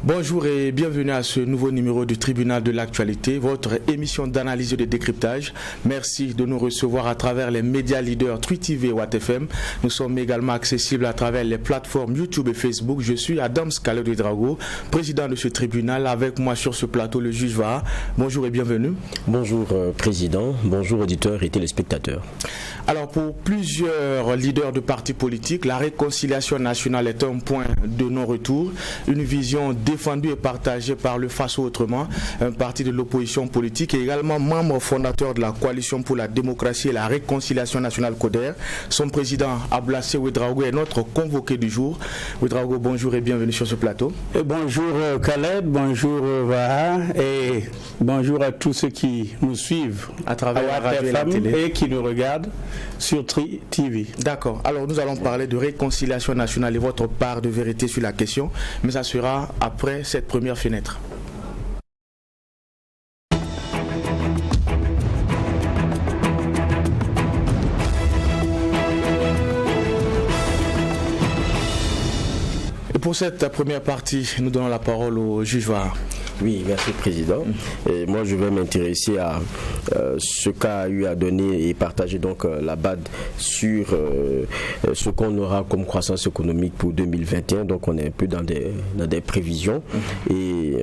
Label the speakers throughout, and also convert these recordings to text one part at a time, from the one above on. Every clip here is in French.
Speaker 1: Bonjour et bienvenue à ce nouveau numéro du Tribunal de l'actualité, votre émission d'analyse et de décryptage. Merci de nous recevoir à travers les médias leaders Twi TV et Watt FM. Nous sommes également accessibles à travers les plateformes YouTube et Facebook. Je suis Adams Khaled Ouedraogo, président de ce tribunal. Avec moi sur ce plateau, le juge Vaha. Bonjour et bienvenue.
Speaker 2: Bonjour président, bonjour auditeurs et téléspectateurs.
Speaker 1: Alors pour plusieurs leaders de partis politiques, la réconciliation nationale est un point de non-retour, une vision défendue et partagée par le Faso Autrement, un parti de l'opposition politique et également membre fondateur de la Coalition pour la démocratie et la réconciliation nationale CODER. Son président Ablassé Ouedraogo est notre convoqué du jour. Ouedraogo, bonjour et bienvenue sur ce plateau.
Speaker 3: Et bonjour Khaled, bonjour Vaha et bonjour à tous ceux qui nous suivent
Speaker 1: à travers la radio et la télé
Speaker 3: et qui nous regardent sur Twi TV.
Speaker 1: D'accord, alors nous allons parler de réconciliation nationale et votre part de vérité sur la question, mais ça sera après cette première fenêtre. Et pour cette première partie, nous donnons la parole au juge Vaha.
Speaker 2: Oui, merci président. Et moi je vais m'intéresser à ce qu'a eu à donner et partager donc la BAD sur ce qu'on aura comme croissance économique pour 2021. Donc on est un peu dans des prévisions et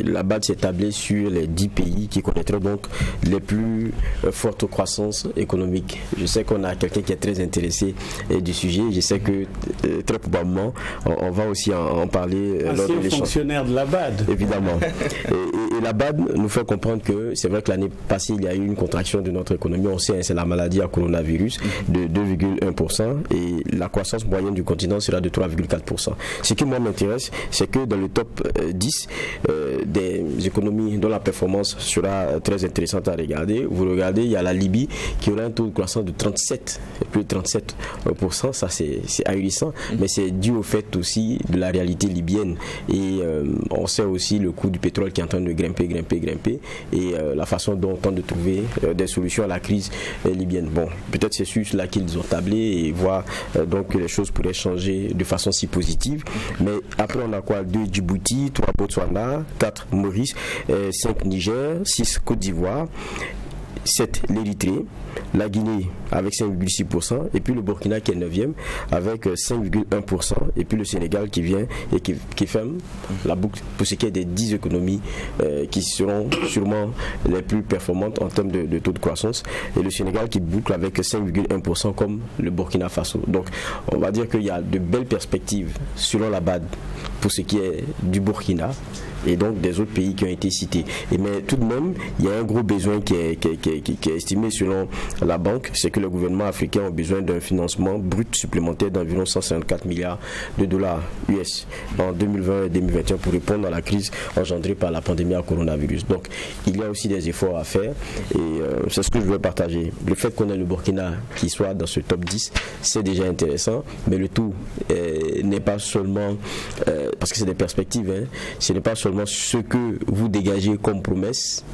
Speaker 2: la BAD s'est tablée sur les 10 pays qui connaîtront donc les plus fortes croissances économiques. Je sais qu'on a quelqu'un qui est très intéressé du sujet. Je sais que très probablement on va aussi en parler lors de l'échange.
Speaker 3: Fonctionnaire de la BAD.
Speaker 2: Évidemment. Et la BAD nous fait comprendre que c'est vrai que l'année passée il y a eu une contraction de notre économie, on sait, c'est la maladie à coronavirus de 2,1% et la croissance moyenne du continent sera de 3,4%. Ce qui moi m'intéresse, c'est que dans le top 10 des économies dont la performance sera très intéressante à regarder, vous regardez, il y a la Libye qui aura un taux de croissance de 37, plus de 37%, ça c'est ahurissant, mais c'est dû au fait aussi de la réalité libyenne et on sait aussi le coût du pétrole qui est en train de grimper et la façon dont on tente de trouver des solutions à la crise libyenne. Bon, peut-être c'est sur cela qu'ils ont tablé et voir donc que les choses pourraient changer de façon si positive. Mais après on a quoi? 2 Djibouti, 3 Botswana, 4 Maurice, 5 Niger, 6 Côte d'Ivoire, 7 l'Érythrée, la Guinée avec 5,6% et puis le Burkina qui est 9e avec 5,1% et puis le Sénégal qui vient et qui ferme la boucle pour ce qui est des 10 économies qui seront sûrement les plus performantes en termes de taux de croissance et le Sénégal qui boucle avec 5,1% comme le Burkina Faso. Donc on va dire qu'il y a de belles perspectives selon la BAD pour ce qui est du Burkina et donc des autres pays qui ont été cités. Mais tout de même, il y a un gros besoin qui est estimé selon la banque, c'est que le gouvernement africain a besoin d'un financement brut supplémentaire d'environ 154 milliards de dollars US en 2020 et 2021 pour répondre à la crise engendrée par la pandémie à coronavirus. Donc il y a aussi des efforts à faire et c'est ce que je veux partager. Le fait qu'on ait le Burkina qui soit dans ce top 10, c'est déjà intéressant, mais le tout n'est pas seulement, parce que c'est des perspectives, ce n'est pas seulement ce que vous dégagez comme promesse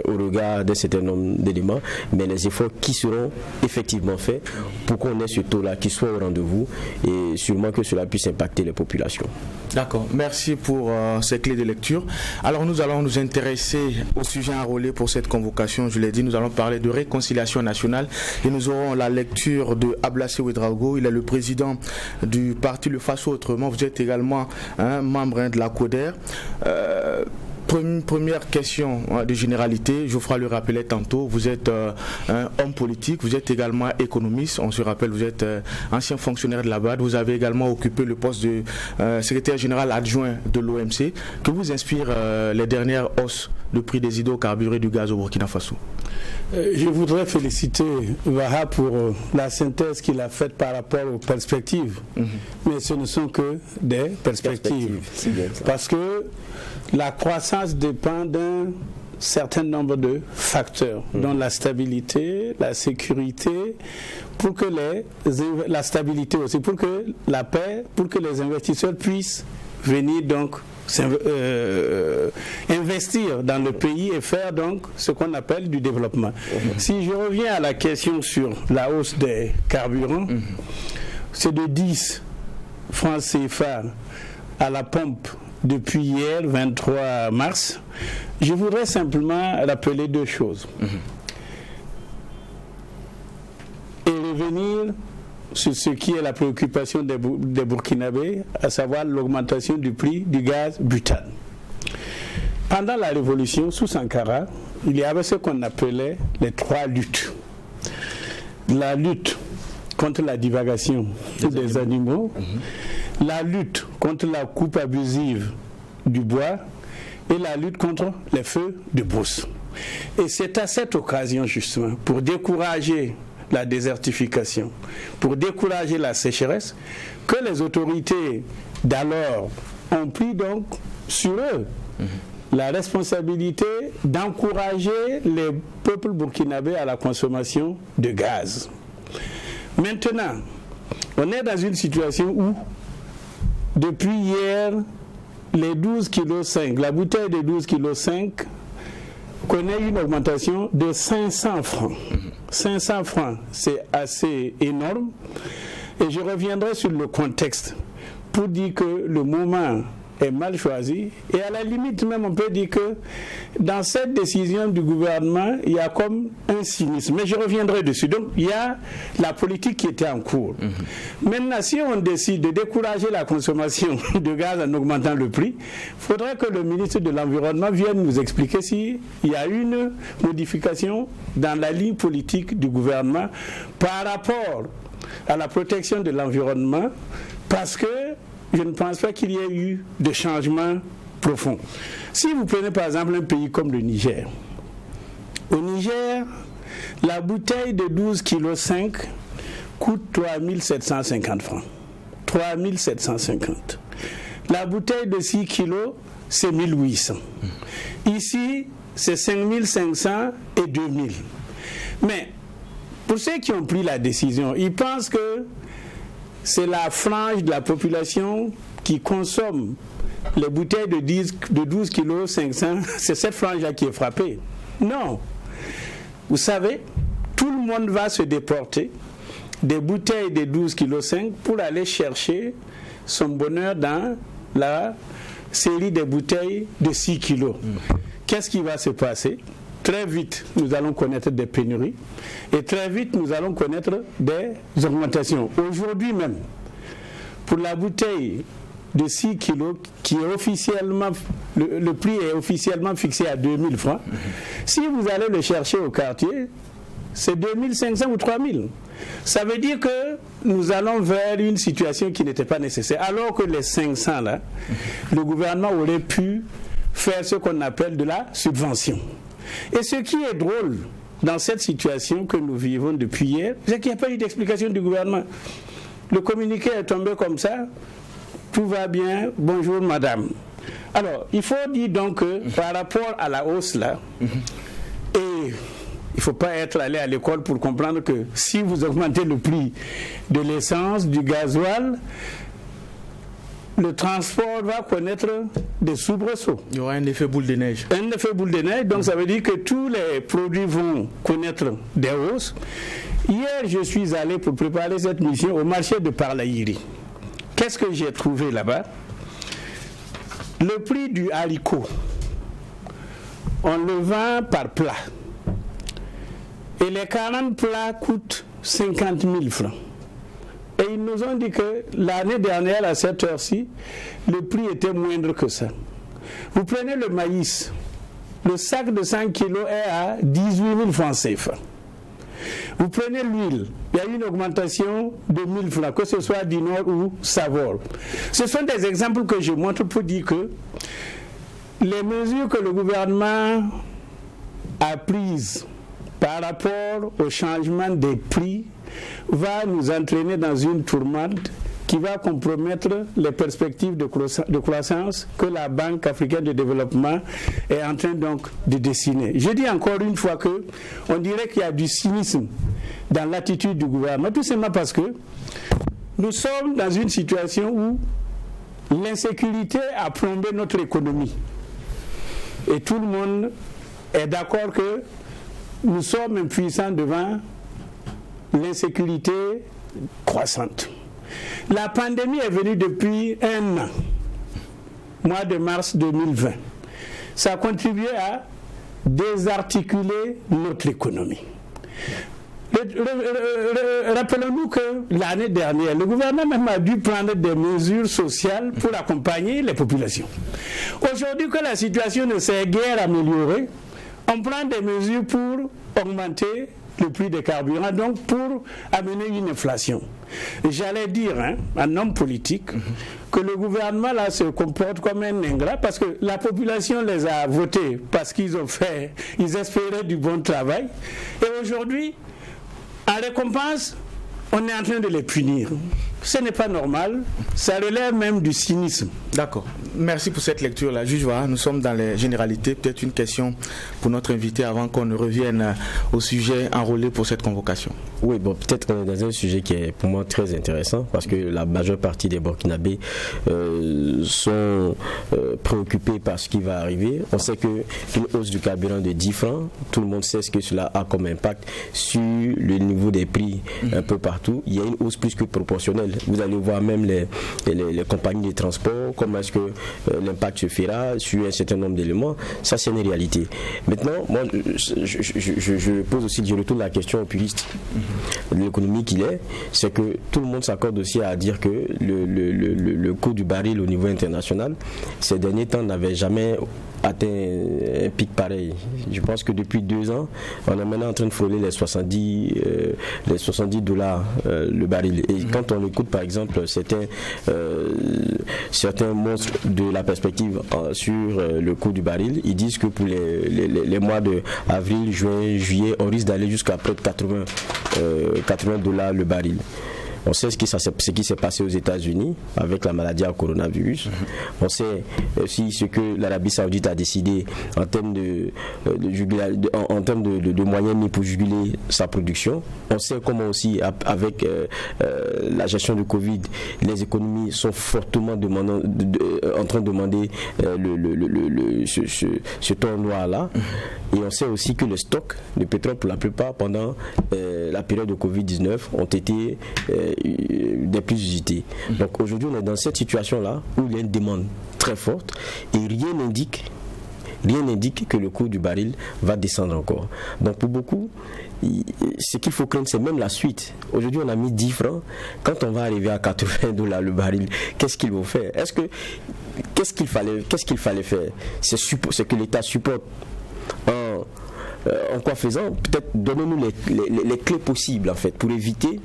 Speaker 2: au regard d'un certain nombre d'éléments, mais les efforts qui seront effectivement faits pour qu'on ait ce taux-là qui soit au rendez-vous et sûrement que cela puisse impacter les populations.
Speaker 1: D'accord, merci pour ces clés de lecture. Alors nous allons nous intéresser au sujet enrôlé pour cette convocation. Je l'ai dit, nous allons parler de réconciliation nationale et nous aurons la lecture de Ablassé Ouedraogo. Il est le président du parti Le Faso Autrement. Vous êtes également un membre de la CODER. Première question de généralité, Geoffroy le rappelait tantôt, vous êtes un homme politique, vous êtes également économiste, on se rappelle, vous êtes ancien fonctionnaire de la BAD, vous avez également occupé le poste de secrétaire général adjoint de l'OMC. Que vous inspire les dernières hausses de prix des hydrocarbures et du gaz au Burkina Faso?
Speaker 3: Je voudrais féliciter Vaha pour la synthèse qu'il a faite par rapport aux perspectives. Mais ce ne sont que des perspectives. Parce que la croissance dépend d'un certain nombre de facteurs, dont la stabilité, la sécurité, pour que la stabilité aussi, pour que la paix, pour que les investisseurs puissent venir donc investir dans le pays et faire donc ce qu'on appelle du développement. Si je reviens à la question sur la hausse des carburants, c'est de 10 francs CFA à la pompe depuis hier, 23 mars, je voudrais simplement rappeler deux choses. Et revenir sur ce qui est la préoccupation des Burkinabés, à savoir l'augmentation du prix du gaz butane. Pendant la révolution, sous Sankara, il y avait ce qu'on appelait les trois luttes. La lutte contre la divagation des animaux, la lutte contre la coupe abusive du bois et la lutte contre les feux de brousse. Et c'est à cette occasion justement, pour décourager la désertification, pour décourager la sécheresse, que les autorités d'alors ont pris donc sur eux la responsabilité d'encourager les peuples burkinabés à la consommation de gaz. Maintenant, on est dans une situation où, depuis hier, les 12,5 kg, la bouteille de 12,5 kg connaît une augmentation de 500 francs. 500 francs, c'est assez énorme. Et je reviendrai sur le contexte pour dire que le moment est mal choisi. Et à la limite même, on peut dire que dans cette décision du gouvernement, il y a comme un cynisme. Mais je reviendrai dessus. Donc, il y a la politique qui était en cours. Maintenant, si on décide de décourager la consommation de gaz en augmentant le prix, il faudrait que le ministre de l'Environnement vienne nous expliquer s'il y a une modification dans la ligne politique du gouvernement par rapport à la protection de l'environnement, parce que je ne pense pas qu'il y ait eu de changement profond. Si vous prenez par exemple un pays comme le Niger, au Niger, la bouteille de 12,5 kg coûte 3 750 francs. 3 750. La bouteille de 6 kg, c'est 1 800. Ici, c'est 5 500 et 2 000. Mais pour ceux qui ont pris la décision, ils pensent que c'est la frange de la population qui consomme les bouteilles de 12 kg 500, c'est cette frange-là qui est frappée. Non. Vous savez, tout le monde va se déporter des bouteilles de 12,5 kg pour aller chercher son bonheur dans la série des bouteilles de 6 kg. Qu'est-ce qui va se passer? Très vite, nous allons connaître des pénuries et très vite, nous allons connaître des augmentations. Aujourd'hui même, pour la bouteille de 6 kg, qui est officiellement, le prix est officiellement fixé à 2 000 francs, si vous allez le chercher au quartier, c'est 2 500 ou 3 000. Ça veut dire que nous allons vers une situation qui n'était pas nécessaire. Alors que les 500 là, le gouvernement aurait pu faire ce qu'on appelle de la subvention. Et ce qui est drôle dans cette situation que nous vivons depuis hier, c'est qu'il n'y a pas eu d'explication du gouvernement. Le communiqué est tombé comme ça, tout va bien, bonjour madame. Alors, il faut dire donc que par rapport à la hausse là, et il ne faut pas être allé à l'école pour comprendre que si vous augmentez le prix de l'essence, du gasoil, le transport va connaître des soubresauts.
Speaker 1: Il y aura un effet boule de neige.
Speaker 3: Un effet boule de neige, donc ça veut dire que tous les produits vont connaître des hausses. Hier, je suis allé pour préparer cette mission au marché de Parlaïri. Qu'est-ce que j'ai trouvé là-bas? Le prix du haricot, on le vend par plat. Et les 40 plats coûtent 50 000 francs. Et ils nous ont dit que l'année dernière, à cette heure-ci, le prix était moindre que ça. Vous prenez le maïs, le sac de 5 kilos est à 18 000 francs CFA. Vous prenez l'huile, il y a une augmentation de 1 000 francs, que ce soit Dinor ou Savor. Ce sont des exemples que je montre pour dire que les mesures que le gouvernement a prises par rapport au changement des prix va nous entraîner dans une tourmente qui va compromettre les perspectives de croissance que la Banque africaine de développement est en train donc de dessiner. Je dis encore une fois que on dirait qu'il y a du cynisme dans l'attitude du gouvernement, tout simplement parce que nous sommes dans une situation où l'insécurité a plombé notre économie. Et tout le monde est d'accord que nous sommes impuissants devant l'insécurité croissante. La pandémie est venue depuis 1 an. mois de mars 2020. Ça a contribué à désarticuler notre économie. Rappelons-nous que l'année dernière, le gouvernement même a dû prendre des mesures sociales pour accompagner les populations. Aujourd'hui, que la situation ne s'est guère améliorée, on prend des mesures pour augmenter le prix des carburants, donc pour amener une inflation. J'allais dire, un homme politique, que le gouvernement là se comporte comme un ingrat parce que la population les a votés parce qu'ils espéraient du bon travail. Et aujourd'hui, en récompense, on est en train de les punir. Ce n'est pas normal, ça relève même du cynisme.
Speaker 1: D'accord. Merci pour cette lecture-là. Juge Ouaha, nous sommes dans les généralités. Peut-être une question pour notre invité avant qu'on ne revienne au sujet enrôlé pour cette convocation.
Speaker 2: Oui, bon, peut-être qu'on est dans un sujet qui est pour moi très intéressant parce que la majeure partie des Burkinabés sont préoccupés par ce qui va arriver. On sait qu'une hausse du carburant de 10 francs, tout le monde sait ce que cela a comme impact sur le niveau des prix un peu partout. Il y a une hausse plus que proportionnelle. Vous allez voir même les compagnies de transport, comment est-ce que l'impact se fera sur un certain nombre d'éléments. Ça, c'est une réalité. Maintenant, moi, je pose aussi, je retourne la question au puriste de l'économie qu'il est, c'est que tout le monde s'accorde aussi à dire que le coût du baril au niveau international, ces derniers temps, n'avait jamais atteint un pic pareil. Je pense que depuis 2 ans, on est maintenant en train de frôler les 70 dollars le baril. Et quand on écoute par exemple certains monstres de la perspective sur le coût du baril, ils disent que pour les mois de avril, juin, juillet, on risque d'aller jusqu'à près de 80 dollars le baril. On sait ce qui s'est passé aux États-Unis avec la maladie à coronavirus. On sait aussi ce que l'Arabie Saoudite a décidé en termes de moyens mis pour juguler sa production. On sait comment aussi avec la gestion du Covid, les économies sont fortement en train de demander ce temps noir-là. Et on sait aussi que les stocks de pétrole, pour la plupart, pendant la période de Covid-19, ont été des plus usités. Donc aujourd'hui, on est dans cette situation-là où il y a une demande très forte et rien n'indique que le coût du baril va descendre encore. Donc pour beaucoup, ce qu'il faut craindre, c'est même la suite. Aujourd'hui, on a mis 10 francs. Quand on va arriver à 80 dollars le baril, qu'est-ce qu'ils vont faire? Qu'est-ce qu'il fallait faire? C'est que l'État supporte en quoi faisant? Peut-être donnez-nous les clés possibles en fait pour éviter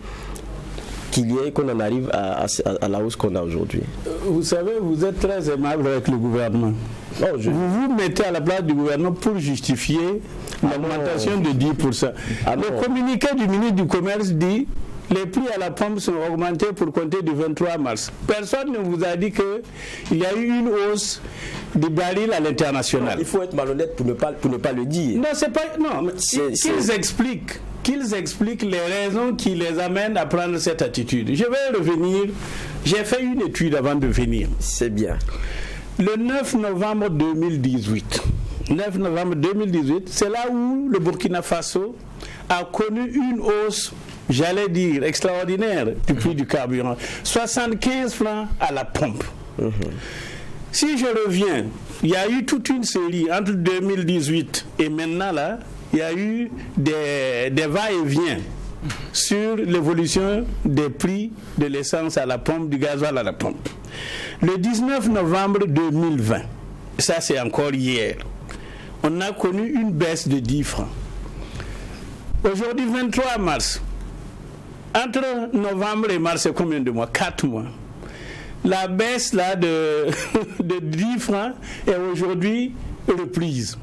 Speaker 2: qu'on en arrive à la hausse qu'on a aujourd'hui.
Speaker 3: Vous savez, vous êtes très aimable avec le gouvernement. Vous vous mettez à la place du gouvernement pour justifier l'augmentation de 10%. Le communiqué du ministre du Commerce dit les prix à la pompe sont augmentés pour compter du 23 mars. Personne ne vous a dit qu'il y a eu une hausse du baril à l'international.
Speaker 2: Il faut être malhonnête pour ne pas le dire.
Speaker 3: Non, c'est pas. Non, qu'ils expliquent les raisons qui les amènent à prendre cette attitude. Je vais revenir. J'ai fait une étude avant de venir.
Speaker 2: C'est bien.
Speaker 3: Le 9 novembre 2018, c'est là où le Burkina Faso a connu une hausse, j'allais dire, extraordinaire du prix du carburant. 75 francs à la pompe. Si je reviens, il y a eu toute une série entre 2018 et maintenant là, il y a eu des va-et-vient sur l'évolution des prix de l'essence à la pompe, du gasoil à la pompe. Le 19 novembre 2020, ça c'est encore hier, on a connu une baisse de 10 francs. Aujourd'hui, 23 mars, entre novembre et mars, c'est combien de mois? 4 mois. La baisse là de 10 francs est aujourd'hui reprise.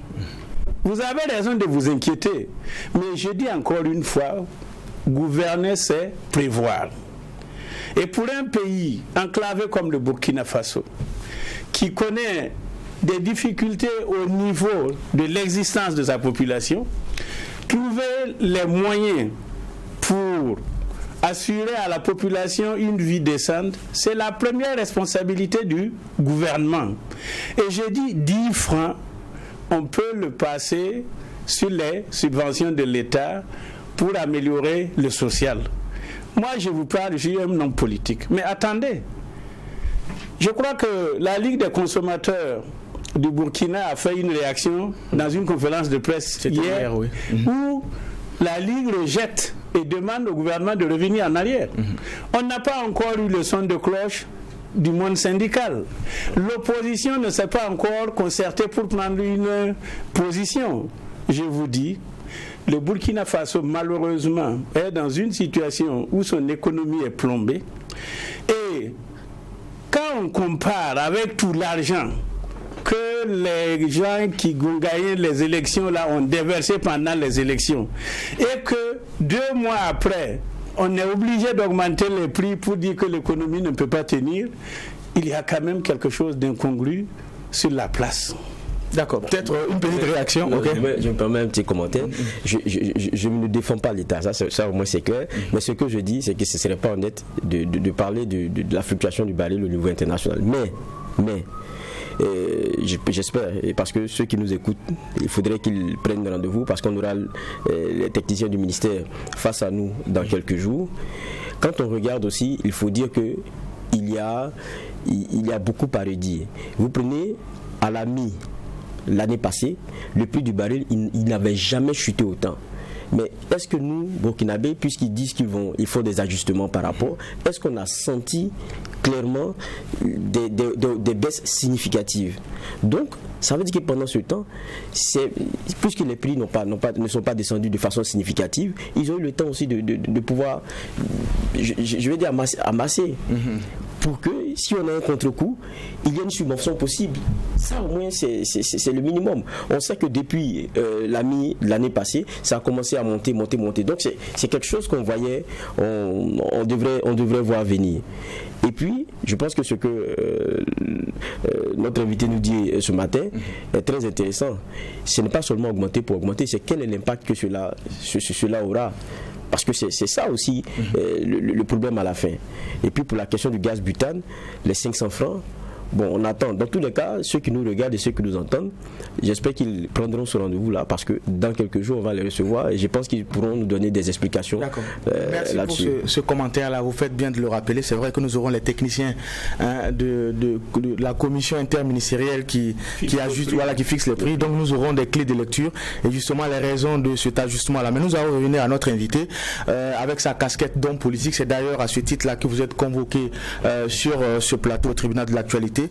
Speaker 3: Vous avez raison de vous inquiéter, mais je dis encore une fois, gouverner c'est prévoir. Et pour un pays enclavé comme le Burkina Faso, qui connaît des difficultés au niveau de l'existence de sa population, trouver les moyens pour assurer à la population une vie décente, c'est la première responsabilité du gouvernement. Et je dis 10 francs, on peut le passer sur les subventions de l'État pour améliorer le social. Moi, je vous parle, je suis un homme politique. Mais attendez, Je crois que la Ligue des consommateurs du Burkina a fait une réaction dans une conférence de presse hier, oui. Où la Ligue rejette et demande au gouvernement de revenir en arrière. On n'a pas encore eu le son de cloche du monde syndical. L'opposition ne s'est pas encore concertée pour prendre une position. Je vous dis, le Burkina Faso, malheureusement, est dans une situation où son économie est plombée. Et quand on compare avec tout l'argent que les gens qui ont gagné les élections là ont déversé pendant les élections, et que 2 mois après, on est obligé d'augmenter les prix pour dire que l'économie ne peut pas tenir, il y a quand même quelque chose d'incongru sur la place.
Speaker 1: D'accord, peut-être une petite réaction.
Speaker 2: Je me permets un petit commentaire. Je ne défends pas l'État, ça au moins c'est clair. Mais ce que je dis, c'est que ce ne serait pas honnête de parler de la fluctuation du baril au niveau international. Mais j'espère, et parce que ceux qui nous écoutent, il faudrait qu'ils prennent rendez-vous, parce qu'on aura les techniciens du ministère face à nous dans quelques jours. Quand on regarde aussi, il faut dire que il y a beaucoup à redire. Vous prenez à la l'année passée, le prix du baril, il n'avait jamais chuté autant. Mais est-ce que nous, Burkinabés, puisqu'ils disent qu'ils font des ajustements par rapport, est-ce qu'on a senti clairement des baisses significatives? Donc, ça veut dire que pendant ce temps, puisque les prix ne sont pas descendus de façon significative, ils ont eu le temps aussi de pouvoir, je vais dire, amasser. Pour que, si on a un contre-coup, il y ait une subvention possible. Ça, au moins, c'est le minimum. On sait que depuis l'année passée, ça a commencé à monter. Donc, c'est quelque chose qu'on voyait, on devrait voir venir. Et puis, je pense que ce que notre invité nous dit ce matin est très intéressant. Ce n'est pas seulement augmenter pour augmenter, c'est quel est l'impact que cela aura. Parce que c'est ça aussi le problème à la fin. Et puis pour la question du gaz butane, les 500 francs, bon, on attend. Dans tous les cas, ceux qui nous regardent et ceux qui nous entendent, j'espère qu'ils prendront ce rendez-vous-là, parce que dans quelques jours, on va les recevoir et je pense qu'ils pourront nous donner des explications
Speaker 1: Merci là-dessus. Pour ce commentaire-là, vous faites bien de le rappeler. C'est vrai que nous aurons les techniciens de la commission interministérielle qui fixe les prix. Donc nous aurons des clés de lecture et justement les raisons de cet ajustement-là. Mais nous allons revenir à notre invité avec sa casquette d'homme politique. C'est d'ailleurs à ce titre-là que vous êtes convoqué sur ce plateau au tribunal de l'actualité.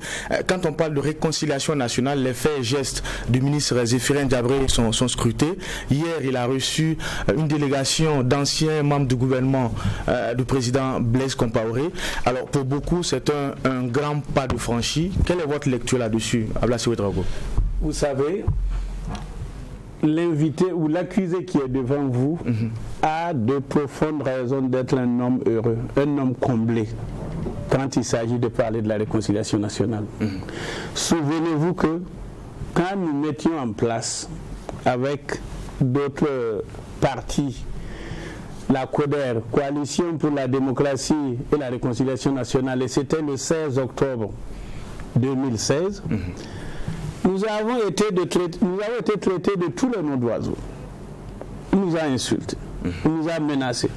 Speaker 1: Quand on parle de réconciliation nationale, les faits et gestes du ministre Zéphirin Diabré sont scrutés. Hier, il a reçu une délégation d'anciens membres du gouvernement du président Blaise Compaoré. Alors, pour beaucoup, c'est un grand pas de franchi. Quelle est votre lecture là-dessus, Ablassy Ouedraogo?
Speaker 3: Vous savez, l'invité ou l'accusé qui est devant vous a de profondes raisons d'être un homme heureux, un homme comblé, quand il s'agit de parler de la réconciliation nationale. Souvenez-vous que quand nous mettions en place avec d'autres partis la CODER, Coalition pour la démocratie et la réconciliation nationale, et c'était le 16 octobre 2016, nous avons été traités de tous les noms d'oiseaux. Il nous a insultés, il nous a menacés.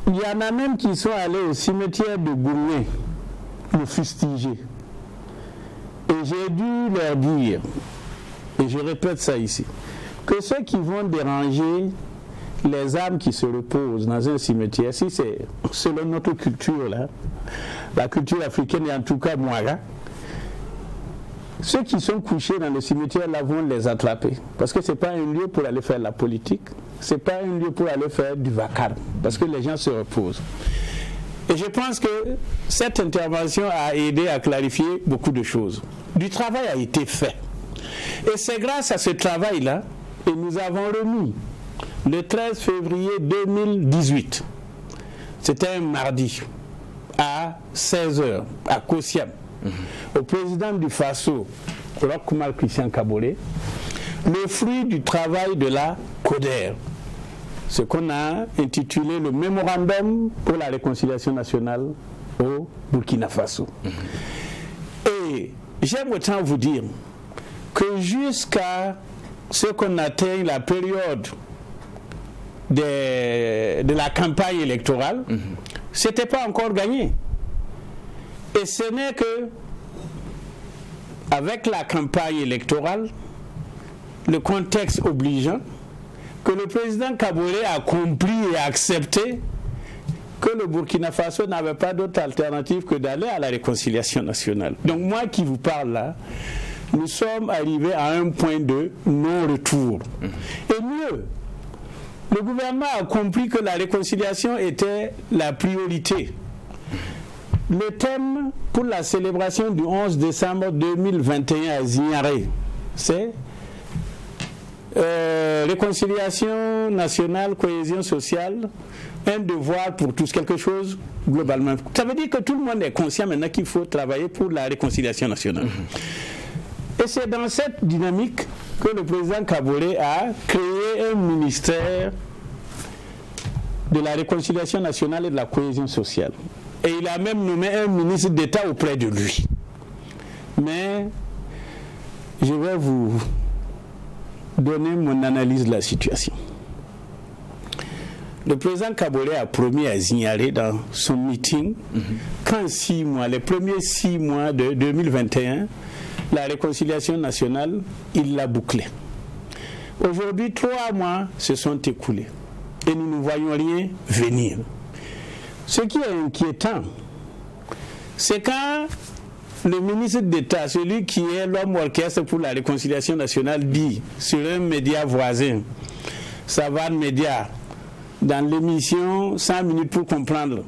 Speaker 3: Il y en a même qui sont allés au cimetière de Gourmet le fustiger. Et j'ai dû leur dire, et je répète ça ici, que ceux qui vont déranger les âmes qui se reposent dans un cimetière, si c'est selon notre culture, là, la culture africaine et en tout cas Mouaga, ceux qui sont couchés dans le cimetière là vont les attraper. Parce que ce n'est pas un lieu pour aller faire la politique, ce n'est pas un lieu pour aller faire du vacarme, parce que les gens se reposent. Et je pense que cette intervention a aidé à clarifier beaucoup de choses. Du travail a été fait. Et c'est grâce à ce travail-là que nous avons remis le 13 février 2018, c'était un mardi, à 16h, à Kossiam, au président du Faso, Roch-Marc Christian Kaboré, le fruit du travail de la CODER, ce qu'on a intitulé le mémorandum pour la réconciliation nationale au Burkina Faso. Et j'aime autant vous dire que jusqu'à ce qu'on atteigne la période de la campagne électorale, c'était pas encore gagné. Et ce n'est que avec la campagne électorale, le contexte obligeant, que le président Kaboré a compris et accepté que le Burkina Faso n'avait pas d'autre alternative que d'aller à la réconciliation nationale. Donc moi qui vous parle là, nous sommes arrivés à un point de non-retour. Et mieux, le gouvernement a compris que la réconciliation était la priorité. Le thème pour la célébration du 11 décembre 2021 à Zignaré, c'est réconciliation nationale, cohésion sociale, un devoir pour tous, quelque chose globalement. Ça veut dire que tout le monde est conscient maintenant qu'il faut travailler pour la réconciliation nationale. Et c'est dans cette dynamique que le président Kaboré a créé un ministère de la réconciliation nationale et de la cohésion sociale. Et il a même nommé un ministre d'État auprès de lui. Mais je vais vous donner mon analyse de la situation. Le président Kaboré a promis à Zignaré dans son meeting qu'en 6 mois, les premiers 6 mois de 2021, la réconciliation nationale, il l'a bouclée. Aujourd'hui, 3 mois se sont écoulés et nous ne voyons rien venir. Ce qui est inquiétant, c'est quand le ministre d'État, celui qui est l'homme orchestre pour la réconciliation nationale, dit sur un média voisin, Savane Média, dans l'émission 100 minutes pour comprendre,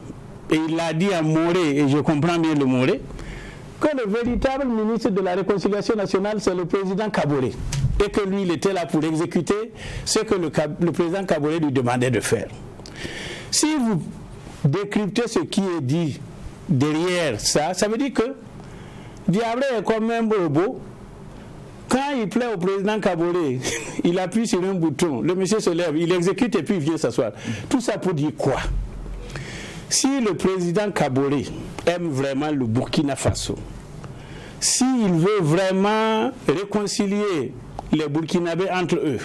Speaker 3: et il l'a dit à Moré, et je comprends bien le Moré, que le véritable ministre de la réconciliation nationale, c'est le président Kaboré, et que lui, il était là pour exécuter ce que le président Kaboré lui demandait de faire. Si vous décryptez ce qui est dit derrière ça, ça veut dire que Diablé est comme un bobo. Quand il plaît au président Kaboré, il appuie sur un bouton, le monsieur se lève, il exécute et puis il vient s'asseoir. Tout ça pour dire quoi? Si le président Kaboré aime vraiment le Burkina Faso, s'il veut vraiment réconcilier les Burkinabés entre eux,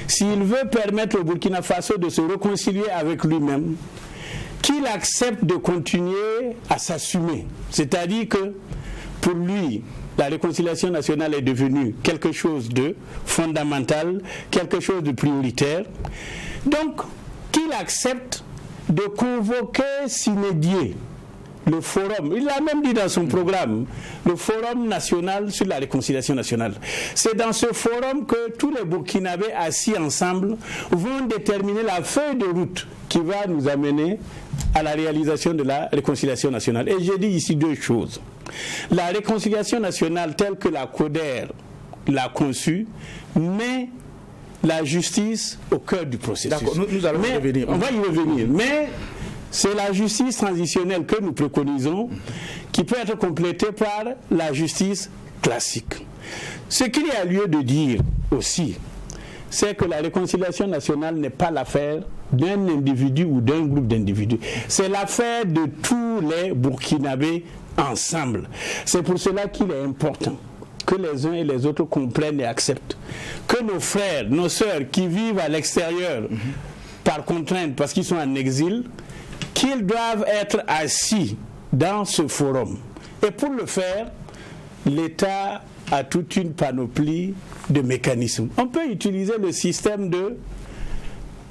Speaker 3: s'il veut permettre au Burkina Faso de se réconcilier avec lui-même, qu'il accepte de continuer à s'assumer. C'est-à-dire que pour lui, la réconciliation nationale est devenue quelque chose de fondamental, quelque chose de prioritaire. Donc, qu'il accepte de convoquer sine die le forum, il l'a même dit dans son programme, le forum national sur la réconciliation nationale. C'est dans ce forum que tous les Burkinabés assis ensemble vont déterminer la feuille de route qui va nous amener à la réalisation de la réconciliation nationale. Et j'ai dit ici 2 choses. La réconciliation nationale telle que la CODER l'a conçue met la justice au cœur du processus.
Speaker 1: D'accord, nous allons y revenir.
Speaker 3: On va y revenir. Mais c'est la justice transitionnelle que nous préconisons qui peut être complétée par la justice classique. Ce qu'il y a lieu de dire aussi, c'est que la réconciliation nationale n'est pas l'affaire d'un individu ou d'un groupe d'individus. C'est l'affaire de tous les Burkinabés ensemble. C'est pour cela qu'il est important que les uns et les autres comprennent et acceptent que nos frères, nos sœurs qui vivent à l'extérieur par contrainte parce qu'ils sont en exil, qu'ils doivent être assis dans ce forum. Et pour le faire, l'État a toute une panoplie de mécanismes. On peut utiliser le système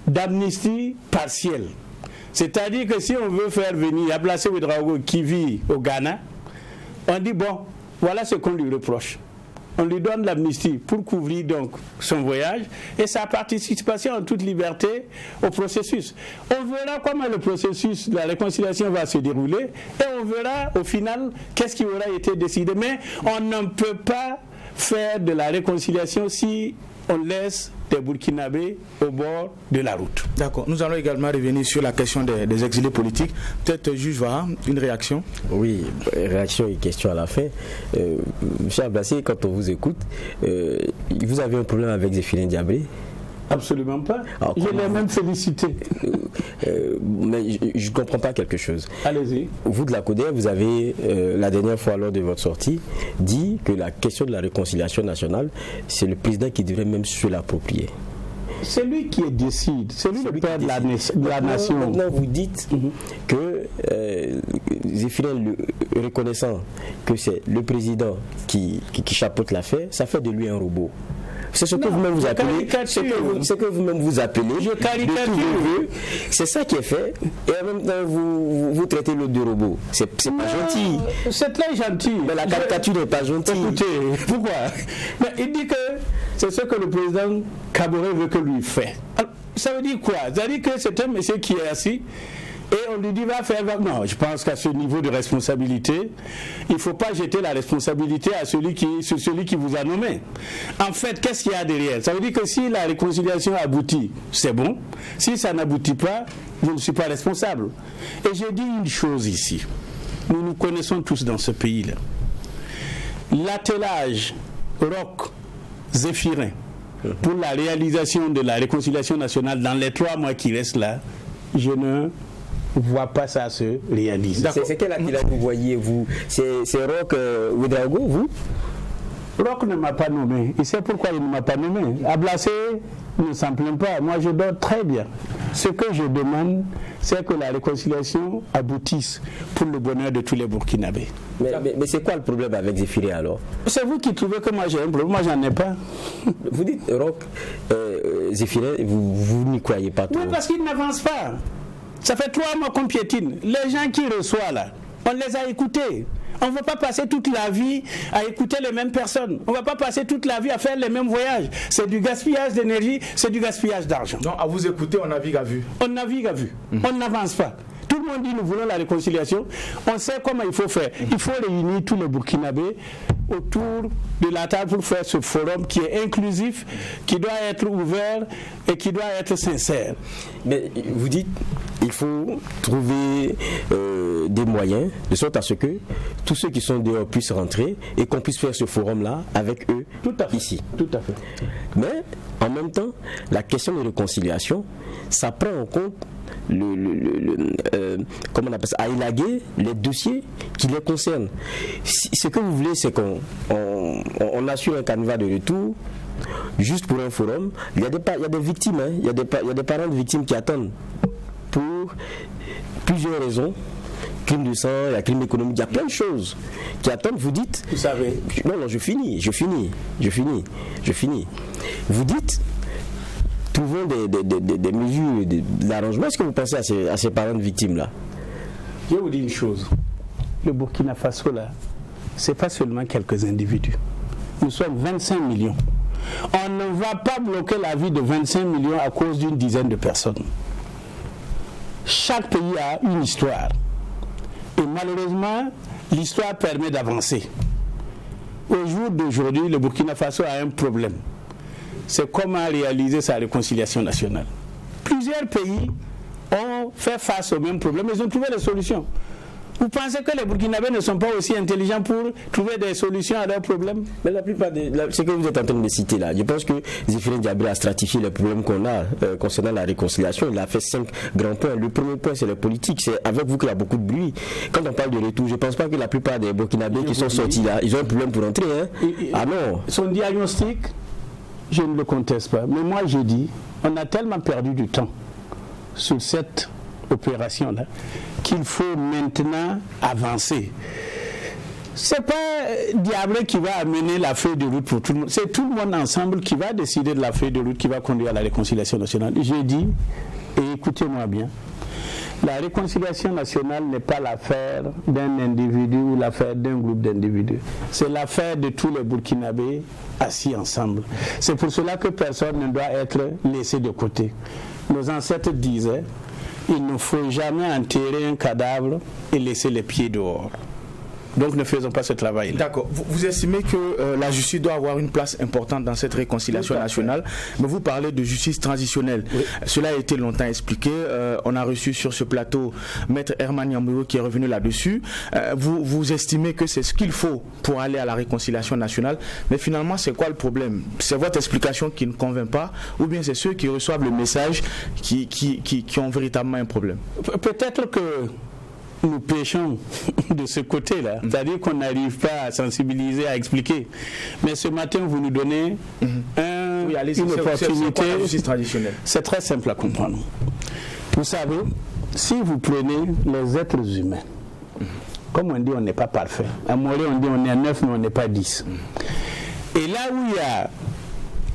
Speaker 3: d'amnistie partielle. C'est-à-dire que si on veut faire venir Ablassé Ouedraogo qui vit au Ghana, on dit bon, voilà ce qu'on lui reproche. On lui donne l'amnistie pour couvrir donc son voyage et sa participation en toute liberté au processus. On verra comment le processus de la réconciliation va se dérouler et on verra au final qu'est-ce qui aura été décidé. Mais on ne peut pas faire de la réconciliation si on laisse des Burkinabés au bord de la route.
Speaker 1: D'accord. Nous allons également revenir sur la question des exilés politiques. Peut-être, juge Vara, une réaction?
Speaker 2: Oui, réaction et question à la fin. Monsieur Ablassé, quand on vous écoute, vous avez un problème avec Zéphirine Diablé?
Speaker 3: Absolument pas. Alors, je l'ai même félicité.
Speaker 2: Mais je ne comprends pas quelque chose.
Speaker 3: Allez-y.
Speaker 2: Vous de la CODER, vous avez, la dernière fois lors de votre sortie, dit que la question de la réconciliation nationale, c'est le président qui devrait même se l'approprier.
Speaker 3: C'est lui qui décide, c'est lui le père de la nation.
Speaker 2: Maintenant, vous dites que Zéphirin, reconnaissant que c'est le président qui chapeaute l'affaire, ça fait de lui un robot. C'est ce que vous-même vous appelez. Ce que vous-même vous appelez.
Speaker 3: Je caricature.
Speaker 2: C'est ça qui est fait. Et en même temps, vous traitez l'autre de robot. C'est pas gentil.
Speaker 3: C'est très gentil.
Speaker 2: Mais la caricature n'est pas gentille.
Speaker 3: Écoutez, pourquoi? Mais il dit que c'est ce que le président Kaboré veut que lui fait. Alors, ça veut dire quoi? Ça veut dire que c'est un monsieur qui est assis. Et on lui dit va faire... Non, je pense qu'à ce niveau de responsabilité, il ne faut pas jeter la responsabilité sur celui qui vous a nommé. En fait, qu'est-ce qu'il y a derrière? Ça veut dire que si la réconciliation aboutit, c'est bon. Si ça n'aboutit pas, je ne suis pas responsable. Et je dis une chose ici. Nous nous connaissons tous dans ce pays-là. L'attelage Roch Zéphirin pour la réalisation de la réconciliation nationale dans les 3 mois qui restent là, je ne voit pas ça se réaliser.
Speaker 2: C'est quel attelage vous voyez, vous? C'est Roch Ouédraogo, vous?
Speaker 3: Roch ne m'a pas nommé. Il sait pourquoi il ne m'a pas nommé. Ablassé ne s'en plaint pas. Moi, je dors très bien. Ce que je demande, c'est que la réconciliation aboutisse pour le bonheur de tous les Burkinabés.
Speaker 2: Mais c'est quoi le problème avec Zéphirin alors?
Speaker 3: C'est vous qui trouvez que moi j'ai un problème. Moi, j'en ai pas.
Speaker 2: Vous dites, Roch, Zéphirin, vous n'y croyez pas trop?
Speaker 3: Oui, parce qu'il n'avance pas. Ça fait 3 mois qu'on piétine. Les gens qui reçoivent là, on les a écoutés. On ne va pas passer toute la vie à écouter les mêmes personnes. On ne va pas passer toute la vie à faire les mêmes voyages. C'est du gaspillage d'énergie, c'est du gaspillage d'argent.
Speaker 1: Donc à vous écouter, on navigue à vue.
Speaker 3: On navigue à vue. On n'avance pas. Tout le monde dit nous voulons la réconciliation. On sait comment il faut faire. Il faut réunir tous les Burkinabés autour de la table pour faire ce forum qui est inclusif, qui doit être ouvert et qui doit être sincère.
Speaker 2: Mais vous dites il faut trouver des moyens de sorte à ce que tous ceux qui sont dehors puissent rentrer et qu'on puisse faire ce forum-là avec eux ici.
Speaker 3: Tout à fait.
Speaker 2: Mais en même temps, la question de réconciliation, ça prend en compte comment on appelle ça, à élaguer les dossiers qui les concernent. Ce que vous voulez, c'est qu'on assure un canevas de retour juste pour un forum. Il y a des victimes, hein. Il y a des parents de victimes qui attendent pour plusieurs raisons. Crime de sang, il y a crime économique, il y a plein de choses qui attendent. Vous dites,
Speaker 3: vous savez,
Speaker 2: non, je finis. Vous dites, trouvons des mesures d'arrangement. Est-ce que vous pensez à ces parents de victimes-là?
Speaker 3: Je vous dis une chose. Le Burkina Faso, là, ce n'est pas seulement quelques individus. Nous sommes 25 millions. On ne va pas bloquer la vie de 25 millions à cause d'une dizaine de personnes. Chaque pays a une histoire. Et malheureusement, l'histoire permet d'avancer. Au jour d'aujourd'hui, le Burkina Faso a un problème. C'est comment réaliser sa réconciliation nationale. Plusieurs pays ont fait face au même problème, ils ont trouvé des solutions. Vous pensez que les Burkinabés ne sont pas aussi intelligents pour trouver des solutions à leurs problèmes?
Speaker 2: Mais la plupart ce que vous êtes en train de citer là, je pense que Zéphirin Diabré a stratifié les problèmes qu'on a concernant la réconciliation. Il a fait 5 grands points. Le premier point, c'est la politique. C'est avec vous qu'il y a beaucoup de bruit. Quand on parle de retour, je ne pense pas que la plupart des Burkinabés qui sont sortis là, ils ont un problème pour entrer. Hein? Ah non.
Speaker 3: Son diagnostic, je ne le conteste pas. Mais moi, je dis, on a tellement perdu du temps sur cette opération-là qu'il faut maintenant avancer. C'est pas Diabré qui va amener la feuille de route pour tout le monde. C'est tout le monde ensemble qui va décider de la feuille de route qui va conduire à la réconciliation nationale. J'ai dit, et écoutez-moi bien, la réconciliation nationale n'est pas l'affaire d'un individu ou l'affaire d'un groupe d'individus. C'est l'affaire de tous les Burkinabés assis ensemble. C'est pour cela que personne ne doit être laissé de côté. Nos ancêtres disaient, il ne faut jamais enterrer un cadavre et laisser les pieds dehors. Donc ne faisons pas ce travail.
Speaker 1: D'accord. Vous estimez que la justice doit avoir une place importante dans cette réconciliation nationale, mais vous parlez de justice transitionnelle. Oui. Cela a été longtemps expliqué. On a reçu sur ce plateau Maître Herman Yambouyo qui est revenu là-dessus. Vous estimez que c'est ce qu'il faut pour aller à la réconciliation nationale, mais finalement c'est quoi le problème? C'est votre explication qui ne convainc pas, ou bien c'est ceux qui reçoivent le message qui ont véritablement un problème?
Speaker 3: Peut-être que nous péchons de ce côté-là, c'est-à-dire qu'on n'arrive pas à sensibiliser, à expliquer. Mais ce matin, vous nous donnez une opportunité. C'est très simple à comprendre. Vous savez, si vous prenez les êtres humains, Comme on dit, on n'est pas parfait. À Morée, on dit on est à 9, mais on n'est pas 10. Et là où il y a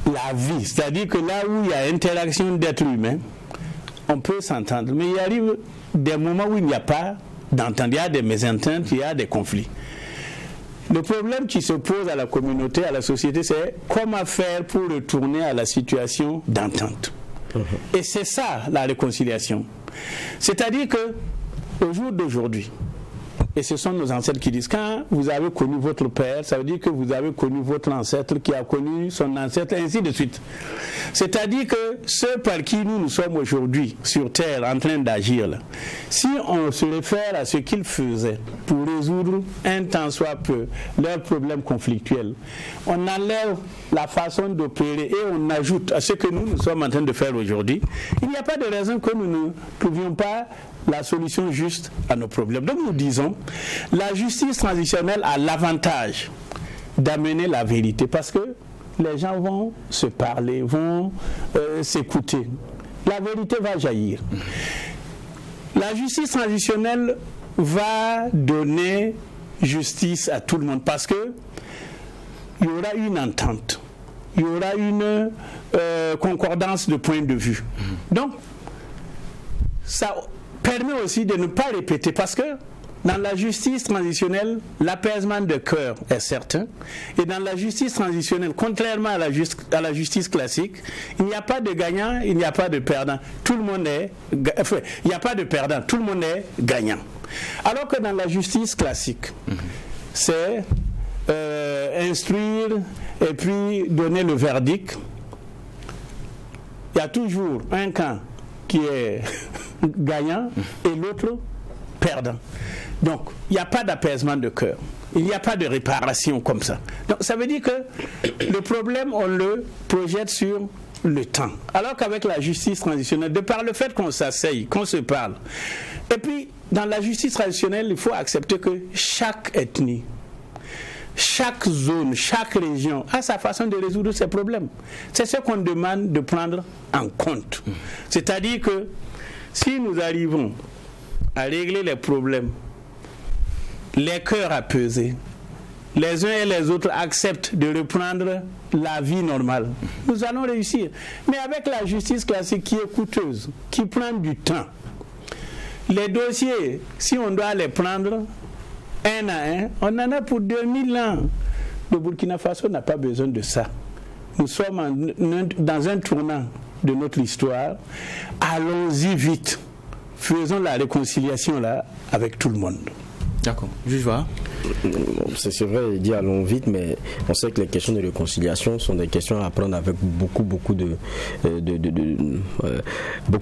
Speaker 3: la vie, c'est-à-dire que là où il y a interaction d'êtres humains, on peut s'entendre. Mais il arrive des moments où il n'y a pas d'entente, il y a des mésententes, il y a des conflits. Le problème qui se pose à la communauté, à la société, c'est comment faire pour retourner à la situation d'entente. Et c'est ça la réconciliation. C'est-à-dire que au jour d'aujourd'hui, et ce sont nos ancêtres qui disent, quand vous avez connu votre père, ça veut dire que vous avez connu votre ancêtre qui a connu son ancêtre, et ainsi de suite. C'est-à-dire que ceux par qui nous sommes aujourd'hui sur Terre en train d'agir, là, si on se réfère à ce qu'ils faisaient pour résoudre un tant soit peu leurs problèmes conflictuels, on enlève la façon d'opérer et on ajoute à ce que nous sommes en train de faire aujourd'hui, il n'y a pas de raison que nous ne trouvions pas la solution juste à nos problèmes. Donc nous disons, la justice transitionnelle a l'avantage d'amener la vérité parce que les gens vont se parler, vont s'écouter. La vérité va jaillir. La justice transitionnelle va donner justice à tout le monde parce que il y aura une entente, il y aura une concordance de point de vue. Donc, ça permet aussi de ne pas répéter parce que dans la justice transitionnelle, l'apaisement de cœur est certain et dans la justice transitionnelle, contrairement à la justice classique, il n'y a pas de gagnant, il n'y a pas de perdant. Tout le monde est, il n'y a pas de perdant, tout le monde est gagnant. Alors que dans la justice classique, c'est instruire et puis donner le verdict. Il y a toujours un camp qui est gagnant et l'autre perdant. Donc, il n'y a pas d'apaisement de cœur. Il n'y a pas de réparation comme ça. Donc, ça veut dire que le problème, on le projette sur le temps. Alors qu'avec la justice transitionnelle, de par le fait qu'on s'asseye, qu'on se parle, et puis, dans la justice traditionnelle, il faut accepter que chaque ethnie, chaque zone, chaque région a sa façon de résoudre ses problèmes. C'est ce qu'on demande de prendre en compte. C'est-à-dire que si nous arrivons à régler les problèmes, les cœurs apaisés, les uns et les autres acceptent de reprendre la vie normale, nous allons réussir. Mais avec la justice classique qui est coûteuse, qui prend du temps, les dossiers, si on doit les prendre un à un, on en a pour 2000 ans. Le Burkina Faso n'a pas besoin de ça. Nous sommes dans un tournant de notre histoire. Allons-y vite. Faisons la réconciliation là avec tout le monde.
Speaker 1: D'accord. Juge Va.
Speaker 2: C'est vrai, dit allons vite, mais on sait que les questions de réconciliation sont des questions à prendre avec beaucoup de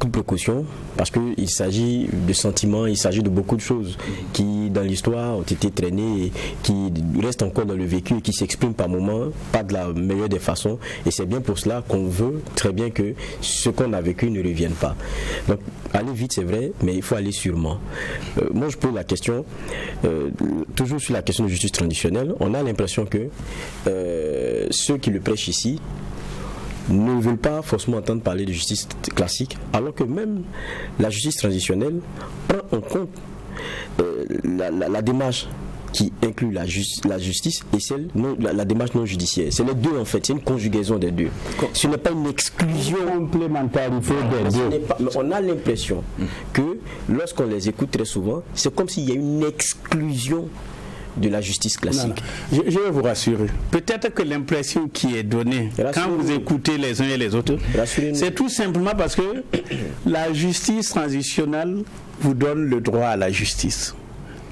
Speaker 2: précautions, parce qu'il s'agit de sentiments, il s'agit de beaucoup de choses qui dans l'histoire ont été traînées et qui restent encore dans le vécu et qui s'expriment par moments, pas de la meilleure des façons, et c'est bien pour cela qu'on veut très bien que ce qu'on a vécu ne revienne pas. Donc aller vite c'est vrai, mais il faut aller sûrement. Moi je pose la question, toujours sur la question de justice traditionnelle, on a l'impression que ceux qui le prêchent ici ne veulent pas forcément entendre parler de justice classique, alors que même la justice traditionnelle prend en compte la démarche qui inclut la justice et la démarche non judiciaire. C'est les deux en fait, c'est une conjugaison des deux. Ce n'est pas une exclusion.
Speaker 3: Complémentarité des deux.
Speaker 2: On a l'impression que lorsqu'on les écoute très souvent, c'est comme s'il y a une exclusion de la justice classique.
Speaker 3: Non. Je vais vous rassurer. Peut-être que l'impression qui est donnée quand vous écoutez les uns et les autres, c'est tout simplement parce que la justice transitionnelle vous donne le droit à la justice.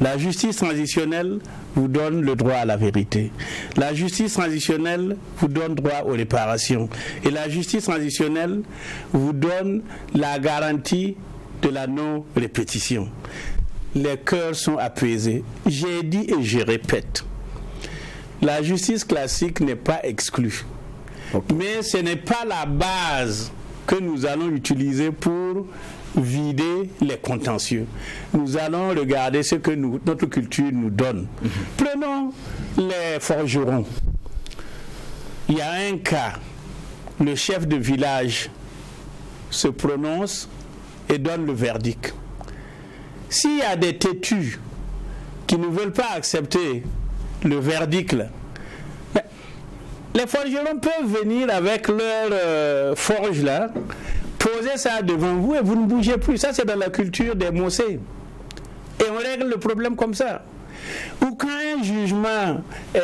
Speaker 3: La justice transitionnelle vous donne le droit à la vérité. La justice transitionnelle vous donne droit aux réparations. Et la justice transitionnelle vous donne la garantie de la non-répétition. Les cœurs sont apaisés. J'ai dit et je répète, la justice classique n'est pas exclue. Okay. Mais ce n'est pas la base que nous allons utiliser pour vider les contentieux. Nous allons regarder ce que notre culture nous donne. Prenons les forgerons. Il y a un cas, le chef de village se prononce et donne le verdict. S'il y a des têtus qui ne veulent pas accepter le verdict là. Mais les forgerons peuvent venir avec leur forge là, poser ça devant vous et vous ne bougez plus. Ça, c'est dans la culture des Mossé. Et on règle le problème comme ça. Ou quand un jugement est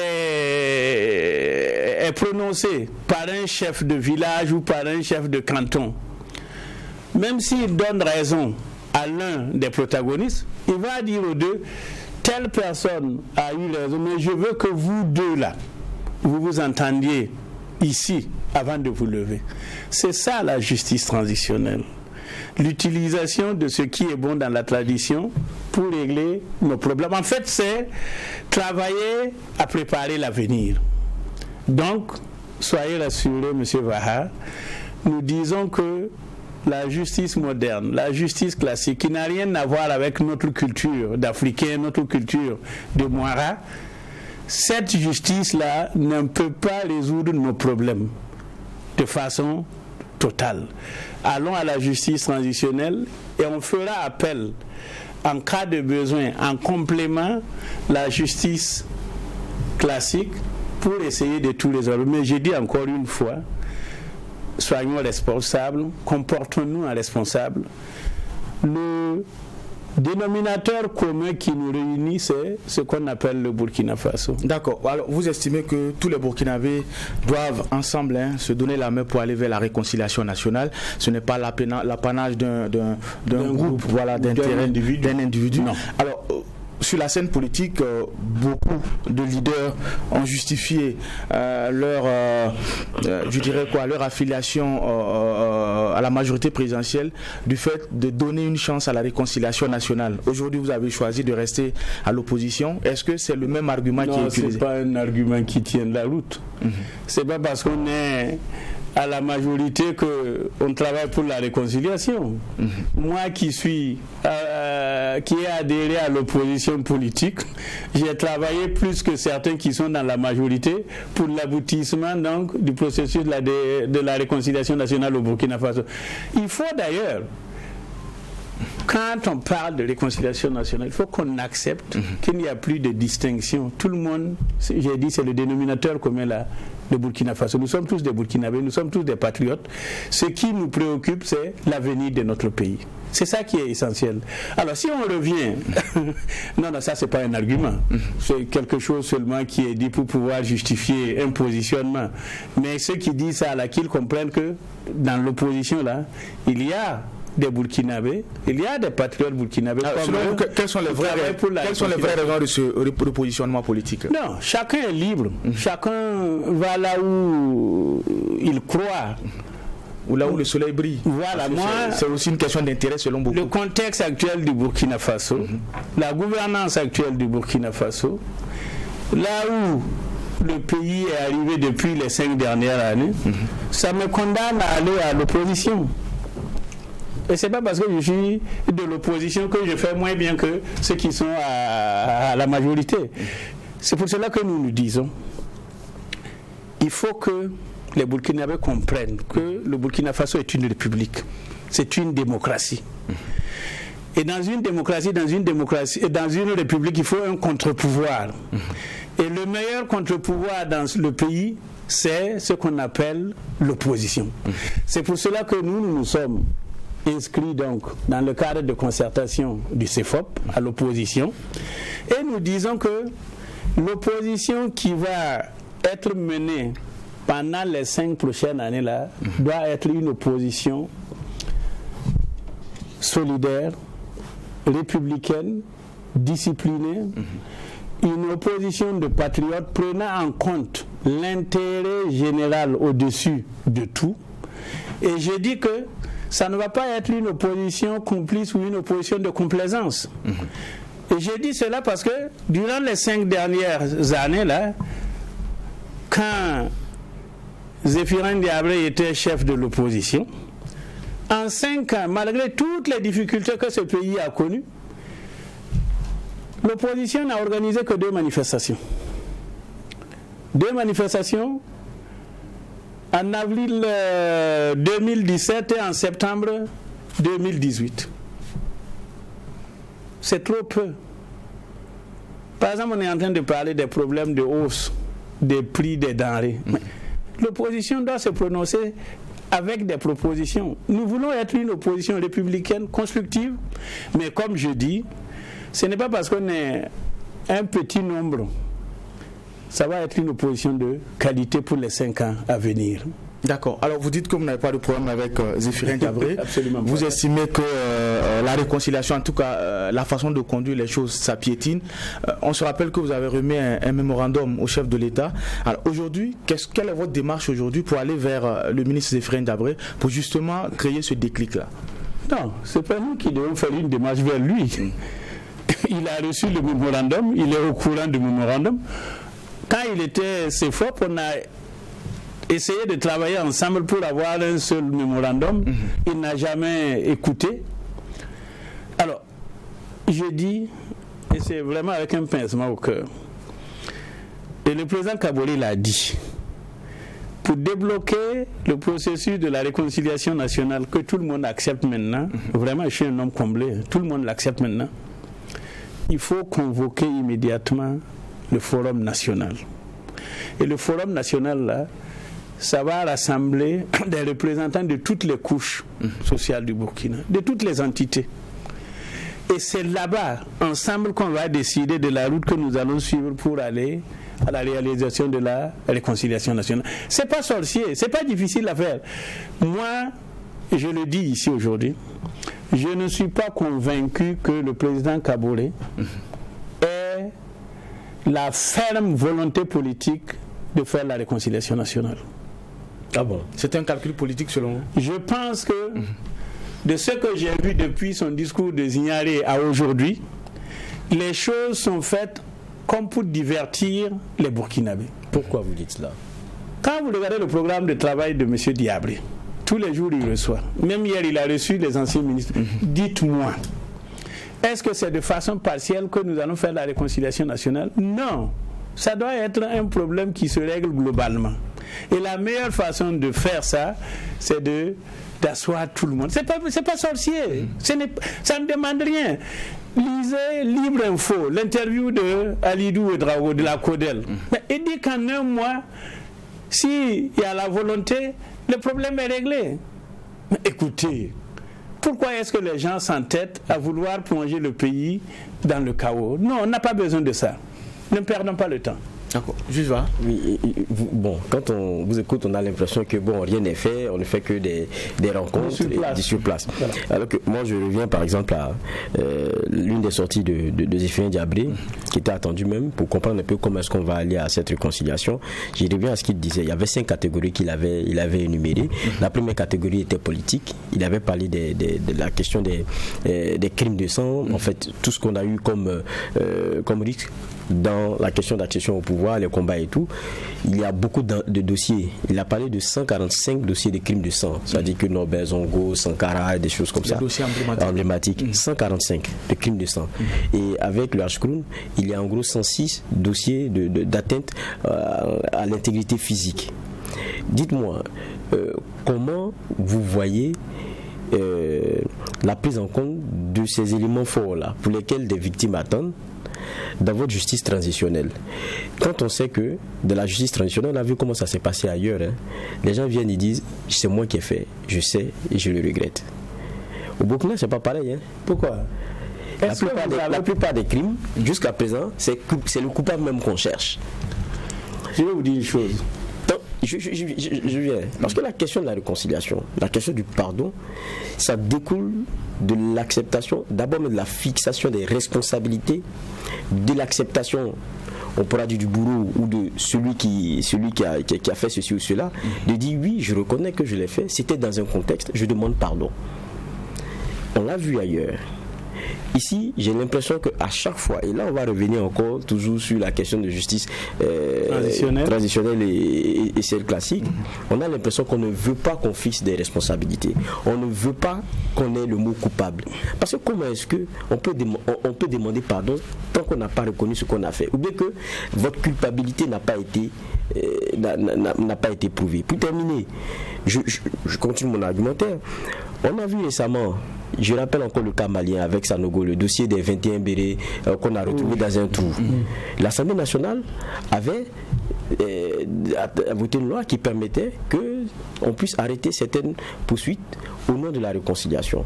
Speaker 3: prononcé par un chef de village ou par un chef de canton, même s'il donne raison à l'un des protagonistes, il va dire aux deux, telle personne a eu raison, mais je veux que vous deux là, vous vous entendiez ici avant de vous lever. C'est ça la justice transitionnelle. L'utilisation de ce qui est bon dans la tradition pour régler nos problèmes. En fait, c'est travailler à préparer l'avenir. Donc, soyez rassurés, M. Vaha, nous disons que la justice moderne, la justice classique, qui n'a rien à voir avec notre culture d'Africains, notre culture de Moira, cette justice-là ne peut pas résoudre nos problèmes de façon totale. Allons à la justice transitionnelle et on fera appel en cas de besoin, en complément, la justice classique pour essayer de tout résoudre. Mais j'ai dit encore une fois, soyons responsables, comportons-nous en responsables. Le dénominateur commun qui nous réunit, c'est ce qu'on appelle le Burkina Faso.
Speaker 1: D'accord. Alors, vous estimez que tous les Burkinabés doivent ensemble se donner la main pour aller vers la réconciliation nationale. Ce n'est pas l'apanage d'un groupe, voilà, d'intérêt d'un individu. Non. Alors, sur la scène politique, beaucoup de leaders ont justifié leur affiliation à la majorité présidentielle du fait de donner une chance à la réconciliation nationale. Aujourd'hui, vous avez choisi de rester à l'opposition. Est-ce que c'est le même argument qui est utilisé?
Speaker 3: Non, ce n'est pas un argument qui tient la route. C'est pas parce qu'on est à la majorité qu'on travaille pour la réconciliation. Moi qui ai adhéré à l'opposition politique, j'ai travaillé plus que certains qui sont dans la majorité pour l'aboutissement donc du processus de la réconciliation nationale au Burkina Faso. Il faut d'ailleurs, quand on parle de réconciliation nationale, il faut qu'on accepte qu'il n'y a plus de distinction. Tout le monde, j'ai dit, c'est le dénominateur commun là, le Burkina Faso. Nous sommes tous des Burkinabés, nous sommes tous des patriotes. Ce qui nous préoccupe, c'est l'avenir de notre pays. C'est ça qui est essentiel. Alors si on revient, non, ça c'est pas un argument. C'est quelque chose seulement qui est dit pour pouvoir justifier un positionnement. Mais ceux qui disent ça, là, qu'ils comprennent que dans l'opposition là, il y a des Burkinabés, il y a des patriotes burkinabés.
Speaker 1: Quelles sont les vraies raisons de ce repositionnement politique?
Speaker 3: Non, chacun est libre. Chacun va là où il croit.
Speaker 1: Ou là où le soleil brille.
Speaker 3: Voilà,
Speaker 1: c'est aussi une question d'intérêt selon beaucoup.
Speaker 3: Le contexte actuel du Burkina Faso, la gouvernance actuelle du Burkina Faso, là où le pays est arrivé depuis les 5 dernières années, ça me condamne à aller à l'opposition. Et c'est pas parce que je suis de l'opposition que je fais moins bien que ceux qui sont à la majorité. C'est pour cela que nous disons, il faut que les Burkinabés comprennent que le Burkina Faso est une république, c'est une démocratie. Et dans une démocratie, et dans une république, il faut un contre-pouvoir. Et le meilleur contre-pouvoir dans le pays, c'est ce qu'on appelle l'opposition. C'est pour cela que nous sommes inscrits donc dans le cadre de concertation du CEFOP à l'opposition. Et nous disons que l'opposition qui va être menée pendant les 5 prochaines années-là doit être une opposition solidaire, républicaine, disciplinée, une opposition de patriotes prenant en compte l'intérêt général au-dessus de tout. Et je dis que ça ne va pas être une opposition complice ou une opposition de complaisance. Et je dis cela parce que durant les 5 dernières années-là, quand Zéphirin Diabré était chef de l'opposition, en 5 ans, malgré toutes les difficultés que ce pays a connues, l'opposition n'a organisé que 2 manifestations. 2 manifestations en avril 2017 et en septembre 2018. C'est trop peu. Par exemple, on est en train de parler des problèmes de hausse des prix des denrées. Mais l'opposition doit se prononcer avec des propositions. Nous voulons être une opposition républicaine constructive, mais comme je dis, ce n'est pas parce qu'on est un petit nombre. Ça va être une opposition de qualité pour les 5 ans à venir.
Speaker 1: D'accord. Alors vous dites que vous n'avez pas de problème avec Zéphirin Diabré.
Speaker 3: Absolument.
Speaker 1: Vous estimez que la réconciliation, en tout cas la façon de conduire les choses, ça piétine. On se rappelle que vous avez remis un mémorandum au chef de l'État. Alors aujourd'hui, quelle est votre démarche aujourd'hui pour aller vers le ministre Zéphirin Diabré pour justement créer ce déclic-là?
Speaker 3: Non, c'est pas nous qui devons faire une démarche vers lui. Il a reçu le mémorandum, il est au courant du mémorandum. Quand il était CFOP, on a essayé de travailler ensemble pour avoir un seul mémorandum. Il n'a jamais écouté. Alors, je dis, et c'est vraiment avec un pincement au cœur, et le président Kaboré l'a dit, pour débloquer le processus de la réconciliation nationale que tout le monde accepte maintenant, vraiment je suis un homme comblé, tout le monde l'accepte maintenant, il faut convoquer immédiatement le Forum national. Et le Forum national, là, ça va rassembler des représentants de toutes les couches sociales du Burkina, de toutes les entités. Et c'est là-bas, ensemble, qu'on va décider de la route que nous allons suivre pour aller à la réalisation de la réconciliation nationale. C'est pas sorcier, c'est pas difficile à faire. Moi, je le dis ici aujourd'hui, je ne suis pas convaincu que le président Kaboré ait la ferme volonté politique de faire la réconciliation nationale.
Speaker 1: Ah bon? C'est un calcul politique selon vous?
Speaker 3: Je pense que de ce que j'ai vu depuis son discours de Zignaré à aujourd'hui, les choses sont faites comme pour divertir les Burkinabés.
Speaker 2: Pourquoi vous dites cela?
Speaker 3: Quand vous regardez le programme de travail de M. Diabré, tous les jours il reçoit, même hier il a reçu les anciens ministres, dites-moi, est-ce que c'est de façon partielle que nous allons faire la réconciliation nationale? Non, ça doit être un problème qui se règle globalement. Et la meilleure façon de faire ça, c'est d'asseoir tout le monde. C'est pas sorcier, ça ne demande rien. Lisez Libre Info, l'interview de Alidou Ouedraogo de la CODEL. Il dit qu'en un mois, s'il y a la volonté, le problème est réglé. Mais écoutez, pourquoi est-ce que les gens s'entêtent à vouloir plonger le pays dans le chaos? Non, on n'a pas besoin de ça. Ne perdons pas le temps.
Speaker 1: D'accord. Juste va.
Speaker 2: Oui, bon, quand on vous écoute, on a l'impression que bon, rien n'est fait, on ne fait que des rencontres sur place. Voilà. Alors que moi, je reviens par exemple à l'une des sorties de Zéphirin Diabré, qui était attendue même pour comprendre un peu comment est-ce qu'on va aller à cette réconciliation. Je reviens à ce qu'il disait. Il y avait 5 catégories qu'il avait énumérées. La première catégorie était politique. Il avait parlé de la question des crimes de sang, en fait, tout ce qu'on a eu comme risque dans la question d'accession au pouvoir, les combats et tout. Il y a beaucoup de dossiers. Il a parlé de 145 dossiers de crimes de sang. C'est-à-dire que Norbert Zongo, Sankara, des choses comme ça. Des dossiers emblématiques. 145 de crimes de sang. Et avec le Hachkroun, il y a en gros 106 dossiers d'atteinte à l'intégrité physique. Dites-moi, comment vous voyez la prise en compte de ces éléments forts-là, pour lesquels des victimes attendent, dans votre justice transitionnelle? Quand on sait que de la justice transitionnelle, on a vu comment ça s'est passé ailleurs, hein. Les gens viennent et disent c'est moi qui ai fait, je sais et je le regrette. Au Burkina, c'est pas pareil, hein.
Speaker 3: Pourquoi?
Speaker 2: La plupart des crimes, jusqu'à présent, c'est le coupable même qu'on cherche.
Speaker 3: Je vais vous dire une chose.
Speaker 2: Donc, je viens. Parce que la question de la réconciliation, la question du pardon, ça découle de l'acceptation, d'abord de la fixation des responsabilités, de l'acceptation, on pourra dire du bourreau ou de celui qui a fait ceci ou cela, de dire oui, je reconnais que je l'ai fait, c'était dans un contexte, je demande pardon. On l'a vu ailleurs. Ici, j'ai l'impression qu'à chaque fois, et là on va revenir encore toujours sur la question de justice transitionnelle et celle classique, on a l'impression qu'on ne veut pas qu'on fixe des responsabilités. On ne veut pas qu'on ait le mot coupable. Parce que comment est-ce qu'on peut demander pardon tant qu'on n'a pas reconnu ce qu'on a fait? Ou bien que votre culpabilité n'a pas été prouvée. Pour terminer, je continue mon argumentaire. On a vu récemment, je rappelle encore le cas malien avec Sanogo, le dossier des 21 bérets qu'on a retrouvé dans un trou. L'Assemblée nationale avait voté une loi qui permettait qu'on puisse arrêter certaines poursuites au nom de la réconciliation.